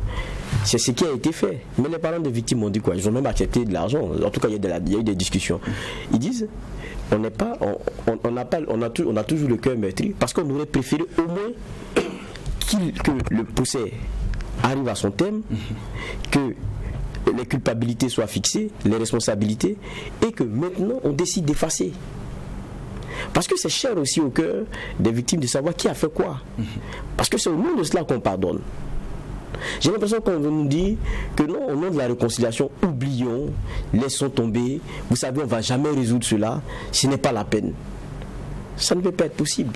Speaker 2: C'est ce qui a été fait. Mais les parents des victimes ont dit quoi? Ils ont même accepté de l'argent. En tout cas, il y a eu des discussions. Ils disent on a toujours le cœur meurtri parce qu'on aurait préféré au moins que le procès arrive à son terme, que les culpabilités soient fixées, les responsabilités, et que maintenant on décide d'effacer. Parce que c'est cher aussi au cœur des victimes de savoir qui a fait quoi. Parce que c'est au nom de cela qu'on pardonne. J'ai l'impression qu'on veut nous dire que non, au nom de la réconciliation, oublions, laissons tomber, vous savez, on ne va jamais résoudre cela, ce n'est pas la peine. Ça ne peut pas être possible.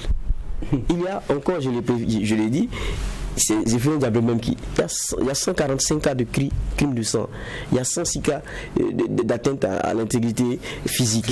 Speaker 2: Il y a encore, je l'ai dit, c'est Zéphirine Diabré même il y a 145 cas de crimes de sang, il y a 106 cas d'atteinte à l'intégrité physique.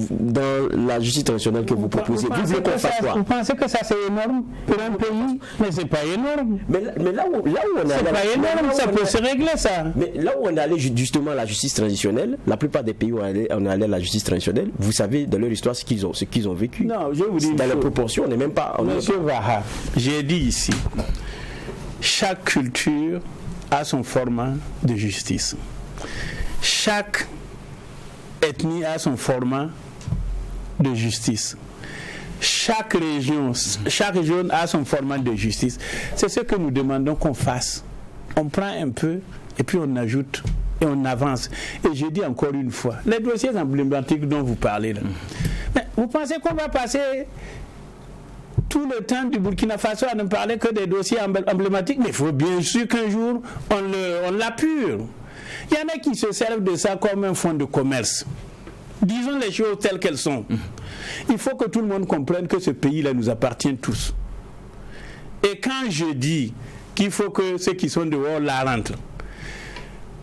Speaker 2: Dans la justice traditionnelle que vous proposez, vous voulez qu'on fasse quoi?
Speaker 3: Vous pensez que ça c'est énorme pour un pays? Mais c'est pas énorme.
Speaker 2: Mais là où on est allé,
Speaker 3: c'est pas énorme, ça peut se régler ça.
Speaker 2: Mais là où on est allé justement à la justice traditionnelle, la plupart des pays où on est allé à la justice traditionnelle, vous savez dans leur histoire ce qu'ils ont vécu.
Speaker 3: Non, je vous dis
Speaker 2: dans la proportion, on n'est même pas.
Speaker 3: Monsieur Vaha, j'ai dit ici, chaque culture a son format de justice. Chaque ethnie a son format de justice. Chaque région a son format de justice. C'est ce que nous demandons qu'on fasse. On prend un peu et puis on ajoute et on avance. Et je dis encore une fois, les dossiers emblématiques dont vous parlez là, mais vous pensez qu'on va passer tout le temps du Burkina Faso à ne parler que des dossiers emblématiques? Mais il faut bien sûr qu'un jour on l'appure. Il y en a qui se servent de ça comme un fonds de commerce. Disons les choses telles qu'elles sont. Il faut que tout le monde comprenne que ce pays-là nous appartient tous. Et quand je dis qu'il faut que ceux qui sont dehors la rentrent,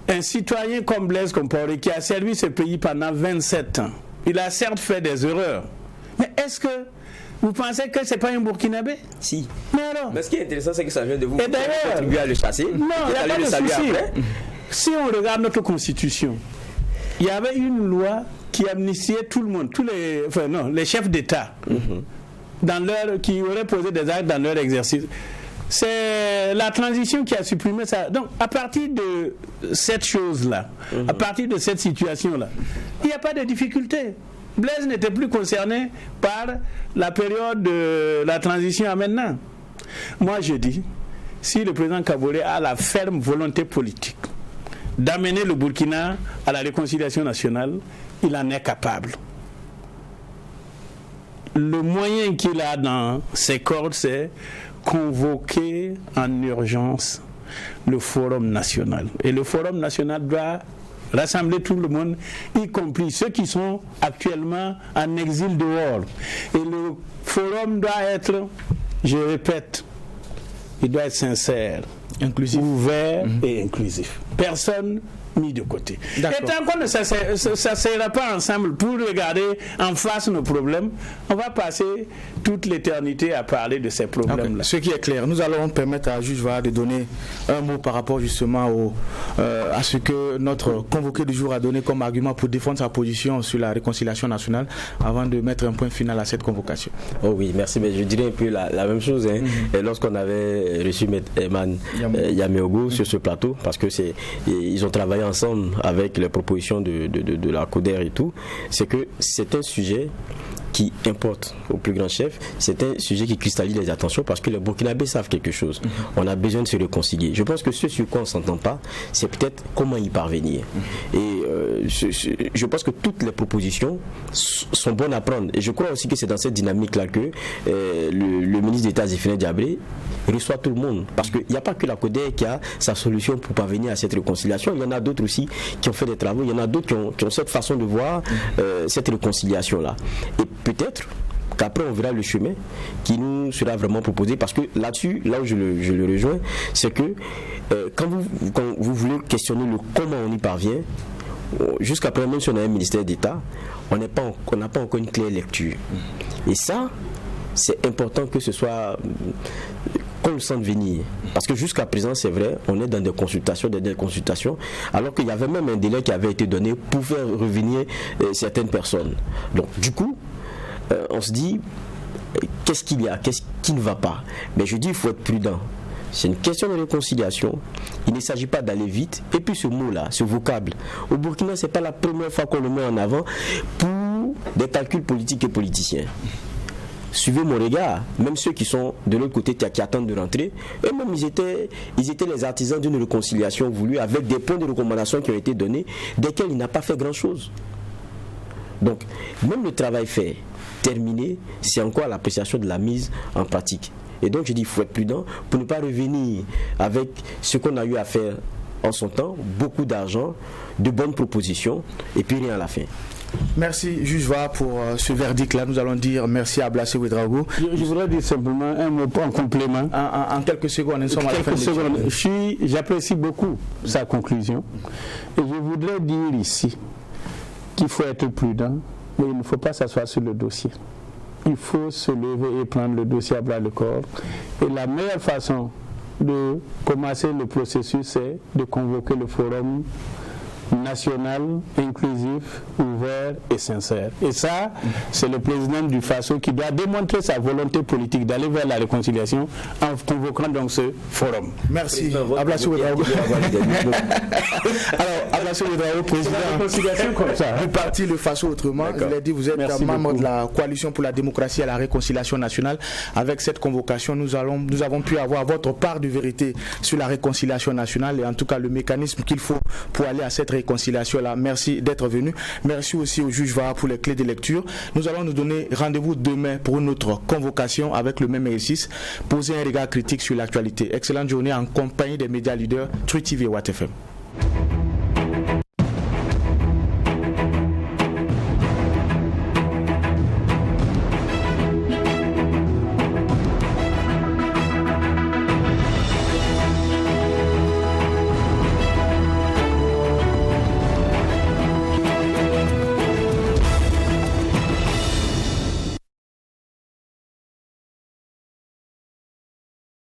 Speaker 3: un citoyen comme Blaise Compaoré qui a servi ce pays pendant 27 ans, il a certes fait des erreurs, mais est-ce que vous pensez que ce n'est pas un Burkinabé?
Speaker 2: Si.
Speaker 3: Mais alors?
Speaker 2: Mais ce qui est intéressant, c'est que ça vient de vous.
Speaker 3: Et d'ailleurs,
Speaker 2: contribuer à le chasser.
Speaker 3: Non, il n'y a pas de souci. Si on regarde notre constitution, il y avait une loi qui amnistiait tout le monde, les chefs d'État, qui auraient posé des actes dans leur exercice. C'est la transition qui a supprimé ça. Donc, à partir de cette chose-là, à partir de cette situation-là, il n'y a pas de difficulté. Blaise n'était plus concerné par la période de la transition à maintenant. Moi, je dis, si le président Kaboré a la ferme volonté politique d'amener le Burkina à la réconciliation nationale, il en est capable. Le moyen qu'il a dans ses cordes, c'est convoquer en urgence le Forum national. Et le Forum national doit rassembler tout le monde, y compris ceux qui sont actuellement en exil dehors. Et le Forum doit être, je répète, il doit être sincère, inclusif, ouvert et inclusif. Personne mis de côté. Et tant qu'on ne s'asseyera pas ensemble pour regarder en face nos problèmes, on va passer toute l'éternité à parler de ces problèmes-là.
Speaker 1: Ce qui est clair, nous allons permettre à Juge Vaha de donner un mot par rapport justement à ce que notre convoqué du jour a donné comme argument pour défendre sa position sur la réconciliation nationale avant de mettre un point final à cette convocation.
Speaker 2: Oh oui, merci, mais je dirais un peu la même chose. Et lorsqu'on avait reçu M. Eman Yameogo sur ce plateau, parce que ils ont travaillé ensemble avec les propositions de la CODER et tout, c'est que c'est un sujet qui importe au plus grand chef, c'est un sujet qui cristallise les attentions parce que les Burkinabés savent quelque chose. On a besoin de se réconcilier. Je pense que ce sur quoi on ne s'entend pas, c'est peut-être comment y parvenir. Et je pense que toutes les propositions sont bonnes à prendre. Et je crois aussi que c'est dans cette dynamique-là que le ministre d'État Zéphirine Diabré reçoit tout le monde. Parce qu'il n'y a pas que la CODER qui a sa solution pour parvenir à cette réconciliation. Il y en a d'autres aussi qui ont fait des travaux. Il y en a d'autres qui ont cette façon de voir cette réconciliation-là. Et peut-être qu'après on verra le chemin qui nous sera vraiment proposé, parce que là-dessus, là où je le rejoins, c'est que quand vous voulez questionner le comment on y parvient, jusqu'à présent, même si on a un ministère d'État, on n'a pas encore une claire lecture. Et ça, c'est important que ce soit qu'on le sente venir. Parce que jusqu'à présent, c'est vrai, on est dans des consultations, alors qu'il y avait même un délai qui avait été donné pour faire revenir certaines personnes. Donc du coup, on se dit, qu'est-ce qu'il y a, qu'est-ce qui ne va pas? Mais je dis, il faut être prudent. C'est une question de réconciliation. Il ne s'agit pas d'aller vite. Et puis ce mot-là, ce vocable, au Burkina, ce n'est pas la première fois qu'on le met en avant pour des calculs politiques et politiciens. Suivez mon regard, même ceux qui sont de l'autre côté qui attendent de rentrer, eux-mêmes ils étaient les artisans d'une réconciliation voulue avec des points de recommandation qui ont été donnés, desquels il n'a pas fait grand-chose. Donc, même le travail fait, terminé, c'est encore l'appréciation de la mise en pratique. Et donc je dis, il faut être prudent pour ne pas revenir avec ce qu'on a eu à faire en son temps, beaucoup d'argent, de bonnes propositions, et puis rien à la fin.
Speaker 1: Merci Juge Va pour ce verdict-là. Nous allons dire merci à Ablassé Ouedraogo.
Speaker 3: Je voudrais dire simplement un mot en complément.
Speaker 1: En quelques secondes, nous sommes à la fin de l'émission.
Speaker 3: J'apprécie beaucoup sa conclusion. Et je voudrais dire ici qu'il faut être prudent, mais il ne faut pas s'asseoir sur le dossier. Il faut se lever et prendre le dossier à bras le corps. Et la meilleure façon de commencer le processus, c'est de convoquer le forum national, inclusif, ouvert et sincère. Et ça, c'est le président du FASO qui doit démontrer sa volonté politique d'aller vers la réconciliation en convoquant donc ce forum.
Speaker 1: Merci. Ablassé Ouedraogo. Alors, Ablassé Ouedraogo, président du parti Le FASO Autrement. Je l'ai dit, vous êtes membre de la coalition pour la démocratie et la réconciliation nationale. Avec cette convocation, nous avons pu avoir votre part de vérité sur la réconciliation nationale et en tout cas le mécanisme qu'il faut pour aller à cette réconciliation-là. Merci d'être venu. Merci aussi au juge Va pour les clés de lecture. Nous allons nous donner rendez-vous demain pour une autre convocation avec le même exercice. Poser un regard critique sur l'actualité. Excellente journée en compagnie des médias leaders Truth TV et Watt FM.